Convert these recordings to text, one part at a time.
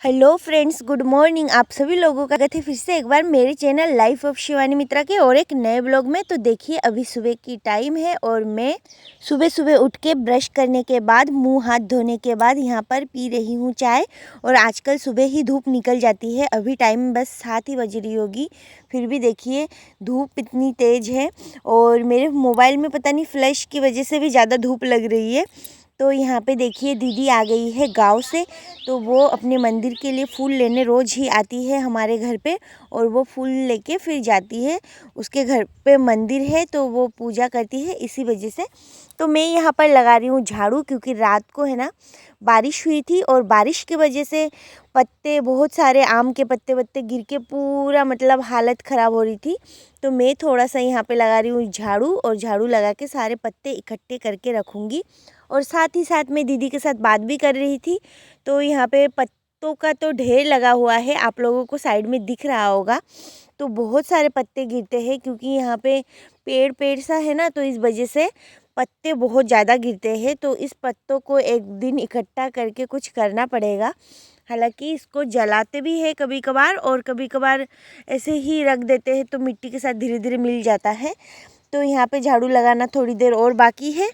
Hello friends, good morning. आप सभी लोगों का स्वागत है फिर से एक बार मेरे चैनल लाइफ ऑफ शिवानी मित्रा के और एक नए ब्लॉग में। तो देखिए, अभी सुबह की टाइम है और मैं सुबह सुबह उठ के ब्रश करने के बाद, मुंह हाथ धोने के बाद यहाँ पर पी रही हूँ चाय। और आजकल सुबह ही धूप निकल जाती है। अभी टाइम बस 7 ही बज रही होगी, फिर भी देखिए धूप इतनी तेज़ है। और मेरे मोबाइल में पता नहीं फ्लैश की वजह से भी ज़्यादा धूप लग रही है। तो यहाँ पे देखिए दीदी आ गई है गांव से। तो वो अपने मंदिर के लिए फूल लेने रोज़ ही आती है हमारे घर पे, और वो फूल लेके फिर जाती है। उसके घर पे मंदिर है तो वो पूजा करती है, इसी वजह से। तो मैं यहाँ पर लगा रही हूँ झाड़ू, क्योंकि रात को है ना बारिश हुई थी और बारिश की वजह से पत्ते, बहुत सारे आम के पत्ते वत्ते गिर के पूरा मतलब हालत ख़राब हो रही थी। तो मैं थोड़ा सा यहाँ पे लगा रही हूँ झाड़ू, और झाड़ू लगा के सारे पत्ते इकट्ठे करके रखूँगी। और साथ ही साथ मैं दीदी के साथ बात भी कर रही थी। तो यहाँ पे पत्तों का तो ढेर लगा हुआ है, आप लोगों को साइड में दिख रहा होगा। तो बहुत सारे पत्ते गिरते हैं, क्योंकि यहाँ पे पेड़ पेड़ सा है ना, तो इस वजह से पत्ते बहुत ज़्यादा गिरते हैं। तो इस पत्तों को एक दिन इकट्ठा करके कुछ करना पड़ेगा। हालांकि इसको जलाते भी है कभी कभार, और कभी कभार ऐसे ही रख देते हैं तो मिट्टी के साथ धीरे धीरे मिल जाता है। तो यहाँ पे झाड़ू लगाना थोड़ी देर और बाकी है।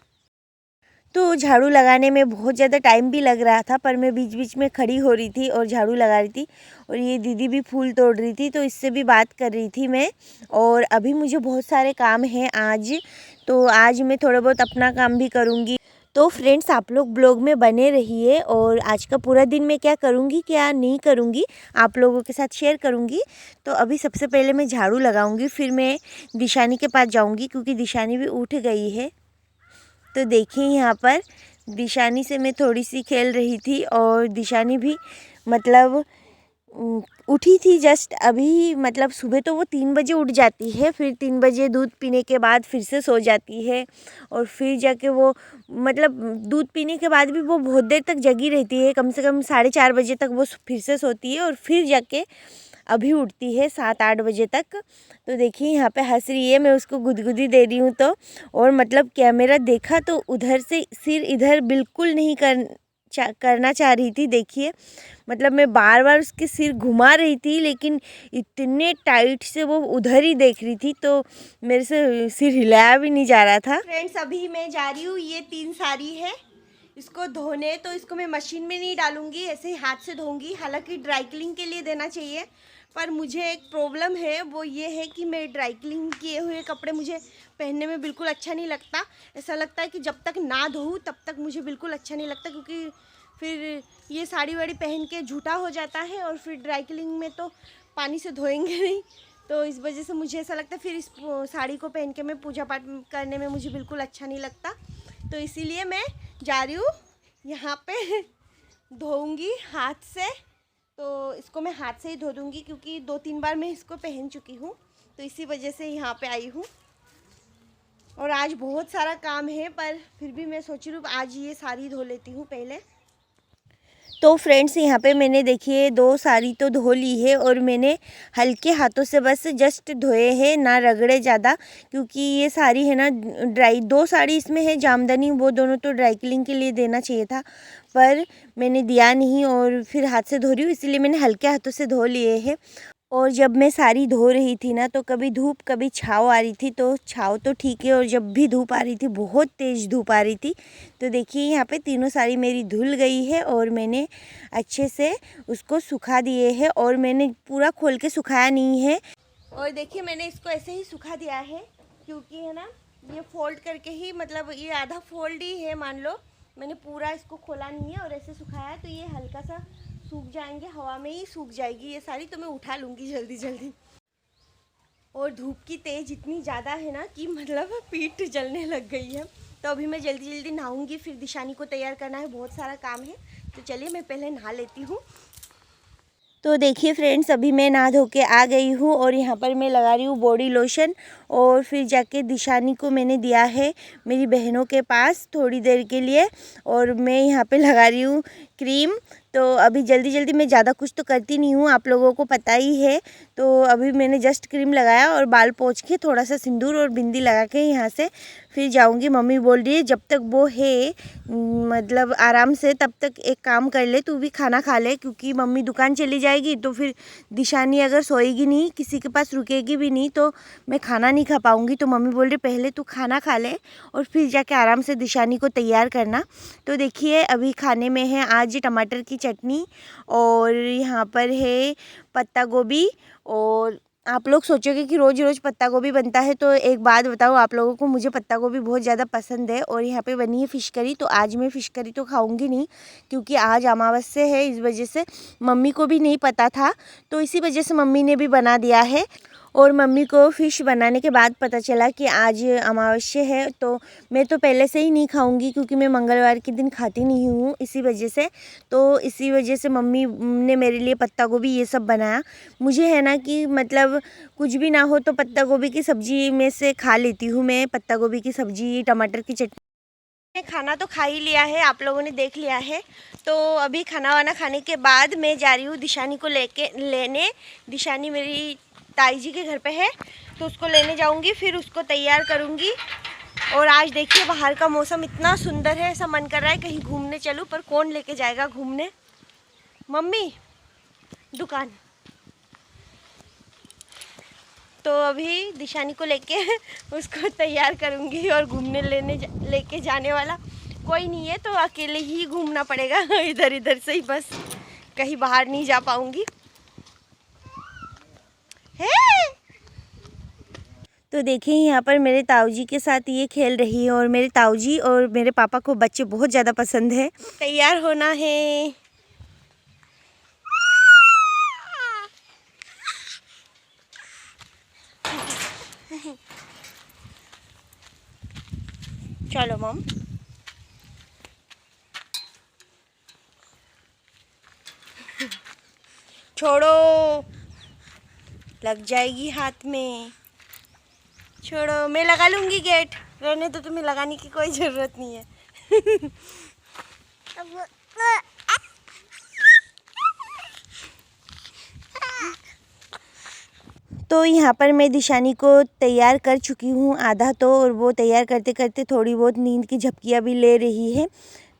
तो झाड़ू लगाने में बहुत ज़्यादा टाइम भी लग रहा था, पर मैं बीच बीच में खड़ी हो रही थी और झाड़ू लगा रही थी। और ये दीदी भी फूल तोड़ रही थी, तो इससे भी बात कर रही थी मैं। और अभी मुझे बहुत सारे काम हैं आज, तो आज मैं थोड़ा बहुत अपना काम भी करूँगी। तो फ्रेंड्स, आप लोग ब्लॉग में बने रहिए, और आज का पूरा दिन मैं क्या करूँगी क्या नहीं करूँगी आप लोगों के साथ शेयर करूँगी। तो अभी सबसे पहले मैं झाड़ू लगाऊँगी, फिर मैं दिशानी के पास जाऊँगी, क्योंकि दिशानी भी उठ गई है। तो देखिए यहाँ पर दिशानी से मैं थोड़ी सी खेल रही थी, और दिशानी भी मतलब उठी थी जस्ट अभी। मतलब सुबह तो वो 3 बजे उठ जाती है, फिर 3 बजे दूध पीने के बाद फिर से सो जाती है। और फिर जाके वो मतलब दूध पीने के बाद भी वो बहुत देर तक जगी रहती है, कम से कम 4:30 बजे तक वो फिर से सोती है, और फिर जाके अभी उठती है 7-8 बजे तक। तो देखिए यहाँ पे हंस रही है, मैं उसको गुदगुदी दे रही हूँ। तो और मतलब कैमरा देखा तो उधर से सिर इधर बिल्कुल नहीं करना चाह रही थी। देखिए मतलब मैं बार बार उसके सिर घुमा रही थी, लेकिन इतने टाइट से वो उधर ही देख रही थी, तो मेरे से सिर हिलाया भी नहीं जा रहा था। फ्रेंड्स, अभी मैं जा रही हूँ, ये 3 साड़ी है इसको धोने। तो इसको मैं मशीन में नहीं डालूंगी, ऐसे ही हाथ से धोऊंगी। हालांकि ड्राई क्लीन के लिए देना चाहिए, पर मुझे एक प्रॉब्लम है, वो ये है कि मैं ड्राई क्लीन किए हुए कपड़े मुझे पहनने में बिल्कुल अच्छा नहीं लगता। ऐसा लगता है कि जब तक ना धोऊँ तब तक मुझे बिल्कुल अच्छा नहीं लगता, क्योंकि फिर ये साड़ी वाड़ी पहन के झूठा हो जाता है, और फिर ड्राई क्लीन में तो पानी से धोएंगे नहीं। तो इस वजह से मुझे ऐसा लगता है फिर इस साड़ी को पहन के मैं पूजा पाठ करने में मुझे बिल्कुल अच्छा नहीं लगता। तो इसीलिए मैं जा रही हूँ यहाँ पे धोऊंगी हाथ से। तो इसको मैं हाथ से ही धो दूँगी, क्योंकि 2-3 बार मैं इसको पहन चुकी हूँ, तो इसी वजह से यहाँ पे आई हूँ। और आज बहुत सारा काम है, पर फिर भी मैं सोच रही हूँ आज ये साड़ी धो लेती हूँ पहले। तो फ्रेंड्स, यहाँ पे मैंने देखिए 2 साड़ी तो धो ली है, और मैंने हल्के हाथों से बस जस्ट धोए हैं, ना रगड़े ज़्यादा। क्योंकि ये साड़ी है ना ड्राई, 2 साड़ी इसमें है जामदानी, वो दोनों तो ड्राई क्लीन के लिए देना चाहिए था, पर मैंने दिया नहीं और फिर हाथ से धो रही हूँ, इसलिए मैंने हल्के हाथों से धो लिए हैं। और जब मैं साड़ी धो रही थी ना, तो कभी धूप कभी छाँव आ रही थी। तो छाँव तो ठीक है, और जब भी धूप आ रही थी बहुत तेज़ धूप आ रही थी। तो देखिए यहाँ पे तीनों साड़ी मेरी धुल गई है, और मैंने अच्छे से उसको सुखा दिए हैं, और मैंने पूरा खोल के सुखाया नहीं है। और देखिए मैंने इसको ऐसे ही सुखा दिया है, क्योंकि है ना ये फोल्ड करके ही, मतलब ये आधा फोल्ड ही है मान लो, मैंने पूरा इसको खोला नहीं है और ऐसे सुखाया है। तो ये हल्का सा सूख जाएंगे, हवा में ही सूख जाएगी ये साड़ी, तो मैं उठा लूँगी जल्दी जल्दी। और धूप की तेज़ इतनी ज़्यादा है ना कि मतलब पीठ जलने लग गई है। तो अभी मैं जल्दी जल्दी नहाऊंगी, फिर दिशानी को तैयार करना है, बहुत सारा काम है। तो चलिए मैं पहले नहा लेती हूँ। तो देखिए फ्रेंड्स, अभी मैं नहा धो के आ गई हूँ, और यहाँ पर मैं लगा रही हूँ बॉडी लोशन। और फिर जाके दिशानी को मैंने दिया है मेरी बहनों के पास थोड़ी देर के लिए, और मैं यहाँ पे लगा रही हूँ क्रीम। तो अभी जल्दी जल्दी मैं ज़्यादा कुछ तो करती नहीं हूँ, आप लोगों को पता ही है। तो अभी मैंने जस्ट क्रीम लगाया और बाल पोंछ के थोड़ा सा सिंदूर और बिंदी लगा के यहाँ से फिर जाऊँगी। मम्मी बोल रही है जब तक वो है मतलब आराम से, तब तक एक काम कर ले, तू भी खाना खा ले, क्योंकि मम्मी दुकान चली जाएगी तो फिर दिशानी अगर सोएगी नहीं, किसी के पास रुकेगी भी नहीं, तो मैं खाना नहीं खा पाऊँगी। तो मम्मी बोल रही पहले तू खाना खा ले और फिर जाके आराम से दिशानी को तैयार करना। तो देखिए अभी खाने में है आज टमाटर की चटनी और यहाँ पर है पत्ता गोभी। और आप लोग सोचोगे कि रोज़ रोज़ पत्ता गोभी बनता है, तो एक बात बताओ आप लोगों को, मुझे पत्ता गोभी बहुत ज़्यादा पसंद है। और यहाँ पे बनी है फ़िश करी। तो आज मैं फ़िश करी तो खाऊंगी नहीं, क्योंकि आज अमावस्या है, इस वजह से मम्मी को भी नहीं पता था, तो इसी वजह से मम्मी ने भी बना दिया है। और मम्मी को फ़िश बनाने के बाद पता चला कि आज अमावस्या है, तो मैं तो पहले से ही नहीं खाऊंगी, क्योंकि मैं मंगलवार के दिन खाती नहीं हूँ इसी वजह से। तो इसी वजह से मम्मी ने मेरे लिए पत्ता गोभी ये सब बनाया। मुझे है ना कि मतलब कुछ भी ना हो तो पत्ता गोभी की सब्ज़ी में से खा लेती हूँ मैं, पत्ता गोभी की सब्ज़ी, टमाटर की चटनी। खाना तो खा ही लिया है, आप लोगों ने देख लिया है। तो अभी खाना वाना खाने के बाद मैं जा रही हूँ दिशानी को लेने। दिशानी मेरी ताई जी के घर पे है, तो उसको लेने जाऊंगी, फिर उसको तैयार करूंगी। और आज देखिए बाहर का मौसम इतना सुंदर है, ऐसा मन कर रहा है कहीं घूमने चलूं, पर कौन लेके जाएगा घूमने। मम्मी दुकान। तो अभी दिशानी को लेके उसको तैयार करूंगी और घूमने लेके जाने वाला कोई नहीं है, तो अकेले ही घूमना पड़ेगा इधर इधर से ही, बस कहीं बाहर नहीं जा पाऊंगी। तो देखिए यहाँ पर मेरे ताऊ जी के साथ ये खेल रही है, और मेरे ताऊ जी और मेरे पापा को बच्चे बहुत ज़्यादा पसंद है। तैयार होना है। चलो मम। छोड़ो, लग जाएगी हाथ में। छोड़ो, मैं लगा लूँगी गेट, रहने तो तुम्हें लगाने की कोई ज़रूरत नहीं है। तो यहाँ पर मैं दिशानी को तैयार कर चुकी हूँ आधा तो, और वो तैयार करते करते थोड़ी बहुत नींद की झपकियाँ भी ले रही है।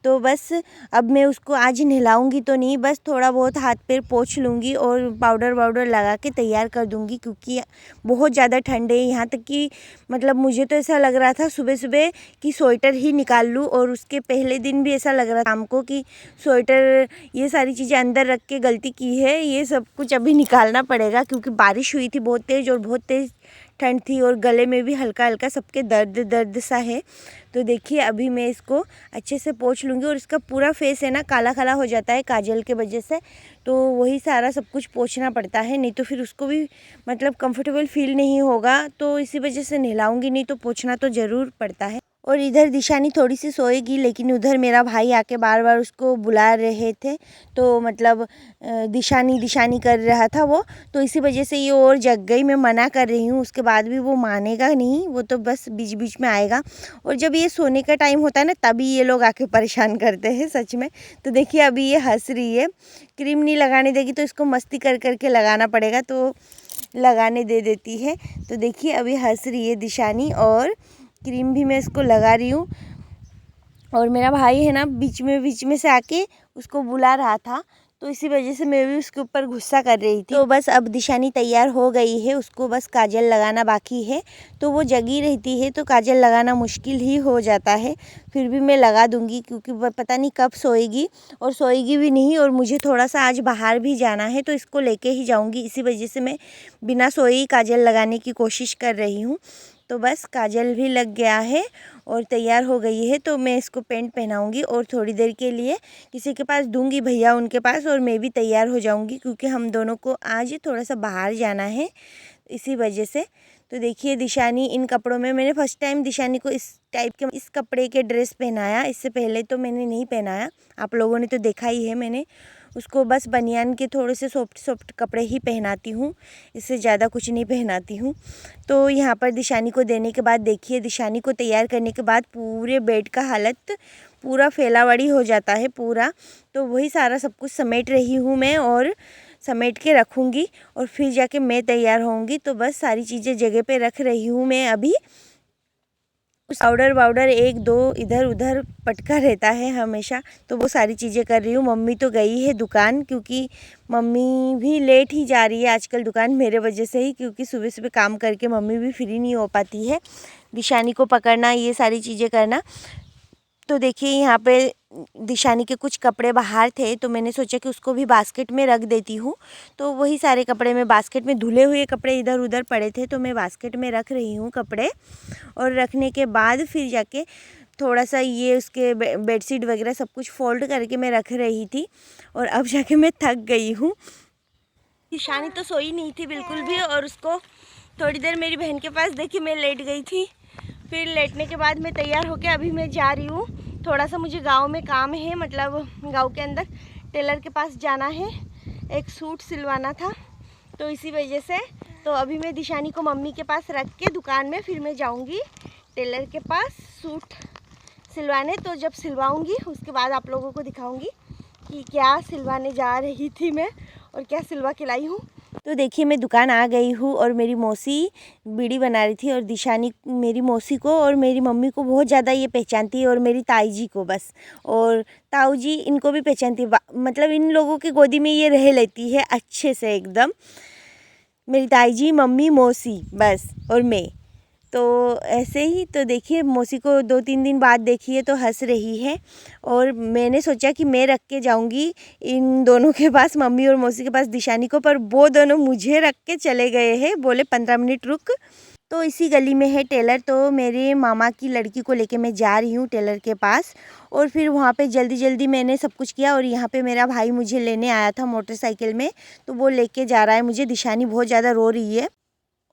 तो बस अब मैं उसको आज नहलाऊंगी तो नहीं, बस थोड़ा बहुत हाथ पैर पोंछ लूँगी और पाउडर वाउडर लगा के तैयार कर दूँगी, क्योंकि बहुत ज़्यादा ठंड है। यहाँ तक कि मतलब मुझे तो ऐसा लग रहा था सुबह सुबह कि स्वेटर ही निकाल लूँ, और उसके पहले दिन भी ऐसा लग रहा था हमको कि स्वेटर ये सारी चीज़ें अंदर रख के गलती की है, ये सब कुछ अभी निकालना पड़ेगा, क्योंकि बारिश हुई थी बहुत तेज़ और बहुत तेज़ ठंड थी, और गले में भी हल्का हल्का सबके दर्द दर्द सा है। तो देखिए अभी मैं इसको अच्छे से पोंछ लूँगी, और इसका पूरा फेस है ना काला काला हो जाता है काजल के वजह से, तो वही सारा सब कुछ पोंछना पड़ता है, नहीं तो फिर उसको भी मतलब कंफर्टेबल फील नहीं होगा। तो इसी वजह से नहलाऊँगी, नहीं तो पोंछना तो ज़रूर पड़ता है। और इधर दिशानी थोड़ी सी सोएगी, लेकिन उधर मेरा भाई आके बार बार उसको बुला रहे थे, तो मतलब दिशानी दिशानी कर रहा था वो, तो इसी वजह से ये और जग गई। मैं मना कर रही हूँ, उसके बाद भी वो मानेगा नहीं, वो तो बस बीच बीच में आएगा। और जब ये सोने का टाइम होता है ना, तभी ये लोग आके परेशान करते हैं सच में। तो देखिए अभी ये हंस रही है, क्रीम नहीं लगाने देगी तो इसको मस्ती कर करके लगाना पड़ेगा, तो लगाने दे देती है। तो देखिए अभी हंस रही है दिशानी, और क्रीम भी मैं इसको लगा रही हूँ। और मेरा भाई है ना बीच में से आके उसको बुला रहा था, तो इसी वजह से मैं भी उसके ऊपर गुस्सा कर रही थी। तो बस अब दिशानी तैयार हो गई है, उसको बस काजल लगाना बाकी है। तो वो जगी रहती है तो काजल लगाना मुश्किल ही हो जाता है, फिर भी मैं लगा दूंगी, क्योंकि पता नहीं कब सोएगी, और सोएगी भी नहीं। और मुझे थोड़ा सा आज बाहर भी जाना है, तो इसको लेके ही जाऊंगी, इसी वजह से मैं बिना सोए ही काजल लगाने की कोशिश कर रही हूँ। तो बस काजल भी लग गया है और तैयार हो गई है। तो मैं इसको पेंट पहनाऊंगी और थोड़ी देर के लिए किसी के पास दूंगी, भैया उनके पास, और मैं भी तैयार हो जाऊंगी, क्योंकि हम दोनों को आज थोड़ा सा बाहर जाना है इसी वजह से। तो देखिए दिशानी इन कपड़ों में, मैंने फर्स्ट टाइम दिशानी को इस टाइप के इस कपड़े के ड्रेस पहनाया, इससे पहले तो मैंने नहीं पहनाया, आप लोगों ने तो देखा ही है मैंने उसको बस बनियान के थोड़े से सॉफ्ट सॉफ्ट कपड़े ही पहनाती हूँ, इससे ज़्यादा कुछ नहीं पहनाती हूँ। तो यहाँ पर दिशानी को देने के बाद देखिए, दिशानी को तैयार करने के बाद पूरे बेड का हालत पूरा फैलावड़ी हो जाता है पूरा। तो वही सारा सब कुछ समेट रही हूँ मैं और समेट के रखूँगी और फिर जाके मैं तैयार होंगी। तो बस सारी चीज़ें जगह पे रख रही हूँ मैं अभी। पाउडर वाउडर एक दो इधर उधर पटका रहता है हमेशा, तो वो सारी चीज़ें कर रही हूँ। मम्मी तो गई है दुकान, क्योंकि मम्मी भी लेट ही जा रही है आजकल दुकान मेरे वजह से ही, क्योंकि सुबह सुबह काम करके मम्मी भी फ्री नहीं हो पाती है। दिशानी को पकड़ना, ये सारी चीज़ें करना। तो देखिए यहाँ पे दिशानी के कुछ कपड़े बाहर थे, तो मैंने सोचा कि उसको भी बास्केट में रख देती हूँ। तो वही सारे कपड़े मैं बास्केट में, धुले हुए कपड़े इधर उधर पड़े थे तो मैं बास्केट में रख रही हूँ कपड़े। और रखने के बाद फिर जाके थोड़ा सा ये उसके बेडशीट वगैरह सब कुछ फोल्ड करके मैं रख रही थी। और अब जाके मैं थक गई हूँ। दिशानी तो सोई नहीं थी बिल्कुल भी, और उसको थोड़ी देर मेरी बहन के पास देखी मैं लेट गई थी। फिर लेटने के बाद मैं तैयार होकर अभी मैं जा रही हूँ। थोड़ा सा मुझे गांव में काम है, मतलब गांव के अंदर टेलर के पास जाना है, एक सूट सिलवाना था, तो इसी वजह से। तो अभी मैं दिशानी को मम्मी के पास रख के दुकान में फिर मैं जाऊँगी टेलर के पास सूट सिलवाने। तो जब सिलवाऊँगी उसके बाद आप लोगों को दिखाऊँगी कि क्या सिलवाने जा रही थी मैं और क्या सिलवा के लाई हूँ। तो देखिए मैं दुकान आ गई हूँ और मेरी मौसी बीड़ी बना रही थी, और दिशानी मेरी मौसी को और मेरी मम्मी को बहुत ज़्यादा ये पहचानती है, और मेरी ताई जी को बस, और ताऊ जी इनको भी पहचानती है। मतलब इन लोगों की गोदी में ये रह लेती है अच्छे से एकदम। मेरी ताई जी, मम्मी, मौसी बस, और मैं। तो ऐसे ही। तो देखिए मौसी को 2-3 दिन बाद देखिए तो हंस रही है, और मैंने सोचा कि मैं रख के जाऊंगी इन दोनों के पास, मम्मी और मौसी के पास दिशानी को, पर वो दोनों मुझे रख के चले गए हैं, बोले 15 मिनट रुक। तो इसी गली में है टेलर, तो मेरे मामा की लड़की को लेके मैं जा रही हूँ टेलर के पास। और फिर वहाँ पे जल्दी जल्दी मैंने सब कुछ किया, और यहाँ पे मेरा भाई मुझे लेने आया था मोटरसाइकिल में, तो वो लेके जा रहा है मुझे। दिशानी बहुत ज़्यादा रो रही है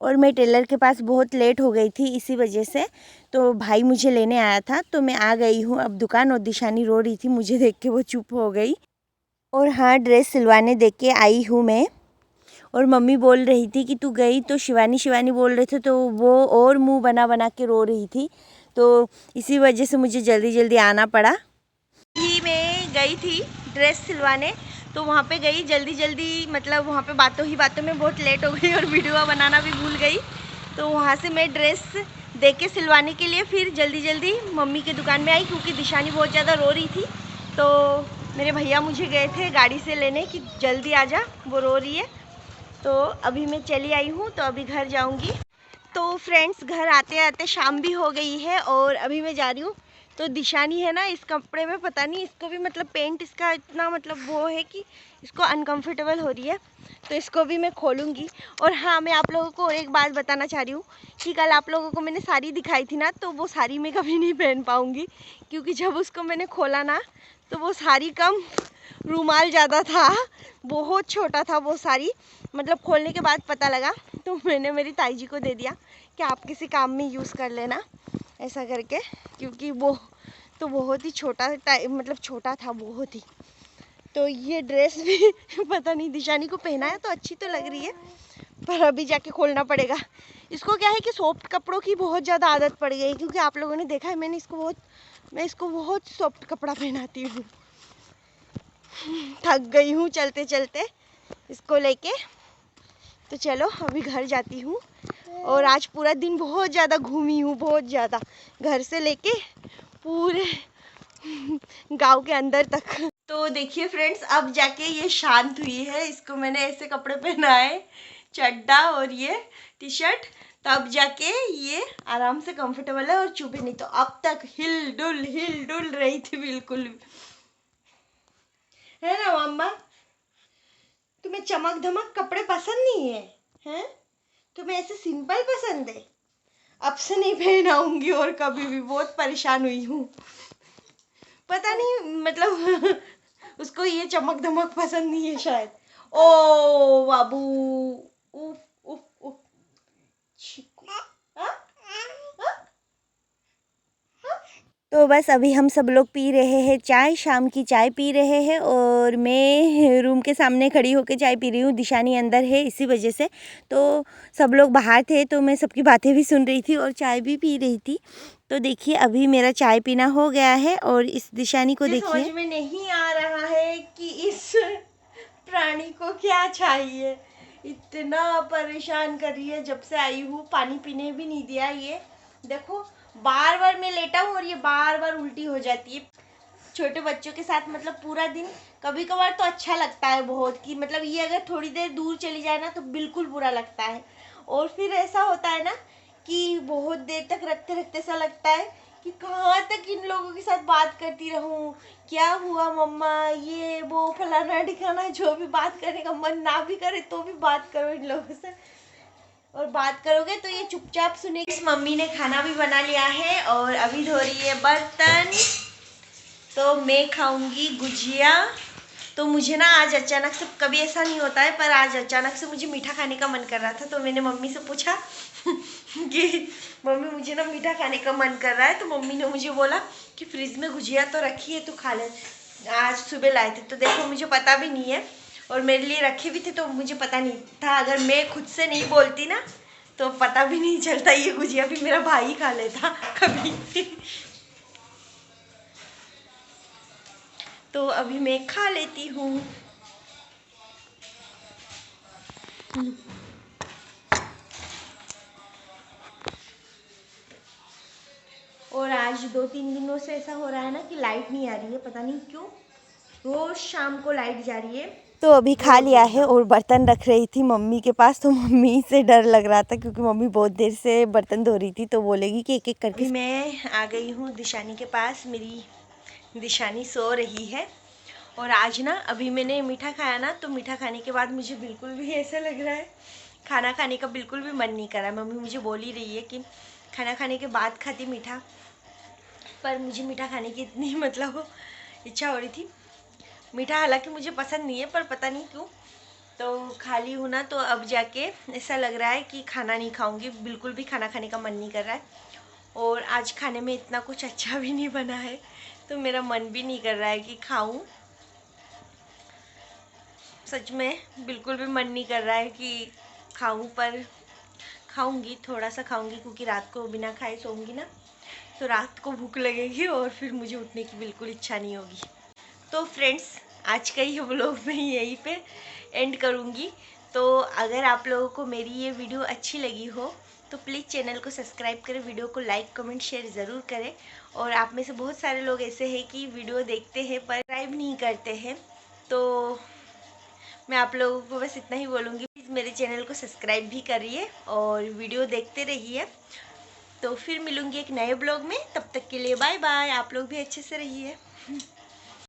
और मैं टेलर के पास बहुत लेट हो गई थी इसी वजह से। तो भाई मुझे लेने आया था, तो मैं आ गई हूँ अब दुकान, और दिशानी रो रही थी, मुझे देख के वो चुप हो गई। और हाँ, ड्रेस सिलवाने दे के आई हूँ मैं। और मम्मी बोल रही थी कि तू गई तो शिवानी शिवानी बोल रहे थे, तो वो और मुंह बना बना के रो रही थी, तो इसी वजह से मुझे जल्दी जल्दी आना पड़ा। ही मैं गई थी ड्रेस सिलवाने, तो वहाँ पे गई जल्दी जल्दी, मतलब वहाँ पे बातों ही बातों में बहुत लेट हो गई और वीडियो बनाना भी भूल गई। तो वहाँ से मैं ड्रेस दे के सिलवाने के लिए फिर जल्दी जल्दी मम्मी के दुकान में आई, क्योंकि दिशानी बहुत ज़्यादा रो रही थी। तो मेरे भैया मुझे गए थे गाड़ी से लेने कि जल्दी आ जा, वो रो रही है। तो अभी मैं चली आई हूँ, तो अभी घर जाऊँगी। तो फ्रेंड्स, घर आते आते शाम भी हो गई है, और अभी मैं जा रही हूँ। तो दिशानी है ना, इस कपड़े में पता नहीं इसको भी, मतलब पेंट इसका इतना मतलब वो है कि इसको अनकंफर्टेबल हो रही है, तो इसको भी मैं खोलूँगी। और हाँ, मैं आप लोगों को एक बात बताना चाह रही हूँ कि कल आप लोगों को मैंने साड़ी दिखाई थी ना, तो वो साड़ी मैं कभी नहीं पहन पाऊँगी, क्योंकि जब उसको मैंने खोला ना, तो वो साड़ी कम रूमाल ज़्यादा था, बहुत छोटा था वो साड़ी। मतलब खोलने के बाद पता लगा, तो मैंने मेरी ताई जी को दे दिया कि आप किसी काम में यूज़ कर लेना, ऐसा करके, क्योंकि वो तो बहुत ही छोटा मतलब छोटा था बहुत ही। तो ये ड्रेस भी पता नहीं दिशानी को पहना है तो अच्छी तो लग रही है, पर अभी जाके खोलना पड़ेगा। इसको क्या है कि सॉफ्ट कपड़ों की बहुत ज़्यादा आदत पड़ गई, क्योंकि आप लोगों ने देखा है मैं इसको बहुत सॉफ्ट कपड़ा पहनाती हूँ। थक गई हूँ चलते चलते इसको लेके। तो चलो अभी घर जाती हूँ, और आज पूरा दिन बहुत ज़्यादा घूमी हूँ, बहुत ज़्यादा, घर से लेके पूरे गांव के अंदर तक। तो देखिए फ्रेंड्स, अब जाके ये शांत हुई है। इसको मैंने ऐसे कपड़े पहनाए, चड्डा और ये टी शर्ट, तो अब जाके ये आराम से कंफर्टेबल है और चुभे नहीं। तो अब तक हिल डुल रही थी बिल्कुल, है ना मम्मा? तुम्हें चमक धमक कपड़े पसंद नहीं है, हैं? तुम्हें ऐसे सिंपल पसंद है? अब से नहीं पहनाऊंगी और कभी भी, बहुत परेशान हुई हूँ। पता नहीं, मतलब उसको ये चमक धमक पसंद नहीं है शायद। ओ बाबू, उफ उफ उफ, चिकू, हाँ? हाँ? हाँ? तो बस अभी हम सब लोग पी रहे हैं चाय, शाम की चाय पी रहे हैं और मैं रूम के सामने खड़ी होकर चाय पी रही हूँ। दिशानी अंदर है इसी वजह से, तो सब लोग बाहर थे तो मैं सबकी बातें भी सुन रही थी और चाय भी पी रही थी। तो देखिए अभी मेरा चाय पीना हो गया है और इस दिशानी को देखिए। समझ में नहीं आ रहा है कि इस प्राणी को क्या चाहिए, इतना परेशान कर रही है। जब से आई हूँ पानी पीने भी नहीं दिया। ये देखो बार बार मैं लेटा हूँ और ये बार बार उल्टी हो जाती है। छोटे बच्चों के साथ मतलब पूरा दिन कभी कभार तो अच्छा लगता है बहुत, कि मतलब ये अगर थोड़ी देर दूर चली जाए ना तो बिल्कुल बुरा लगता है। और फिर ऐसा होता है ना कि बहुत देर तक रखते रखते ऐसा लगता है कि कहाँ तक इन लोगों के साथ बात करती रहूँ, क्या हुआ मम्मा, ये वो फलाना ठिकाना। जो भी बात करने का मन ना भी करे तो भी बात करो इन लोगों से, और बात करोगे तो ये चुपचाप सुनेगी। मम्मी ने खाना भी बना लिया है और अभी धो रही है बर्तन। तो मैं खाऊंगी गुजिया। तो मुझे ना आज अचानक से, कभी ऐसा नहीं होता है पर आज अचानक से मुझे मीठा खाने का मन कर रहा था। तो मैंने मम्मी से पूछा कि मम्मी मुझे ना मीठा खाने का मन कर रहा है। तो मम्मी ने मुझे बोला कि फ्रिज में गुजिया तो रखी है, तू खा ले। आज सुबह लाए थे तो देखो मुझे पता भी नहीं है, और मेरे लिए रखे भी थे तो मुझे पता नहीं था। अगर मैं खुद से नहीं बोलती ना तो पता भी नहीं चलता। ये गुजिया भी मेरा भाई खा लेता कभी। तो अभी मैं खा लेती हूँ। और आज 2-3 दिनों से ऐसा हो रहा है ना कि लाइट नहीं आ रही है, पता नहीं क्यों। रोज शाम को लाइट जा रही है। तो अभी खा लिया है और बर्तन रख रही थी मम्मी के पास। तो मम्मी से डर लग रहा था क्योंकि मम्मी बहुत देर से बर्तन धो रही थी, तो बोलेगी कि एक एक करके। मैं आ गई हूँ दिशानी के पास। मेरी दिशानी सो रही है। और आज ना अभी मैंने मीठा खाया ना, तो मीठा खाने के बाद मुझे बिल्कुल भी ऐसा लग रहा है खाना खाने का बिल्कुल भी मन नहीं कर रहा है। मम्मी मुझे बोल ही रही है कि खाना खाने के बाद खाती मीठा, पर मुझे मीठा खाने की इतनी मतलब इच्छा हो रही थी। मीठा हालांकि मुझे पसंद नहीं है पर पता नहीं क्यों तो खाली हूँ ना, तो अब जाके ऐसा लग रहा है कि खाना नहीं खाऊंगी। बिल्कुल भी खाना खाने का मन नहीं कर रहा है। और आज खाने में इतना कुछ अच्छा भी नहीं बना है तो मेरा मन भी नहीं कर रहा है कि खाऊं। सच में बिल्कुल भी मन नहीं कर रहा है कि खाऊं, पर खाऊंगी, थोड़ा सा खाऊंगी क्योंकि रात को बिना खाए सोऊंगी ना तो रात को भूख लगेगी और फिर मुझे उठने की बिल्कुल इच्छा नहीं होगी। तो फ्रेंड्स आज का ये व्लॉग मैं यहीं पे एंड करूँगी। तो अगर आप लोगों को मेरी ये वीडियो अच्छी लगी हो तो प्लीज़ चैनल को सब्सक्राइब करें, वीडियो को लाइक कमेंट शेयर ज़रूर करें। और आप में से बहुत सारे लोग ऐसे हैं कि वीडियो देखते हैं पर सब्सक्राइब नहीं करते हैं, तो मैं आप लोगों को बस इतना ही बोलूँगी, प्लीज़ मेरे चैनल को सब्सक्राइब भी करिए और वीडियो देखते रहिए। तो फिर मिलूँगी एक नए ब्लॉग में, तब तक के लिए बाय बाय। आप लोग भी अच्छे से रहिए।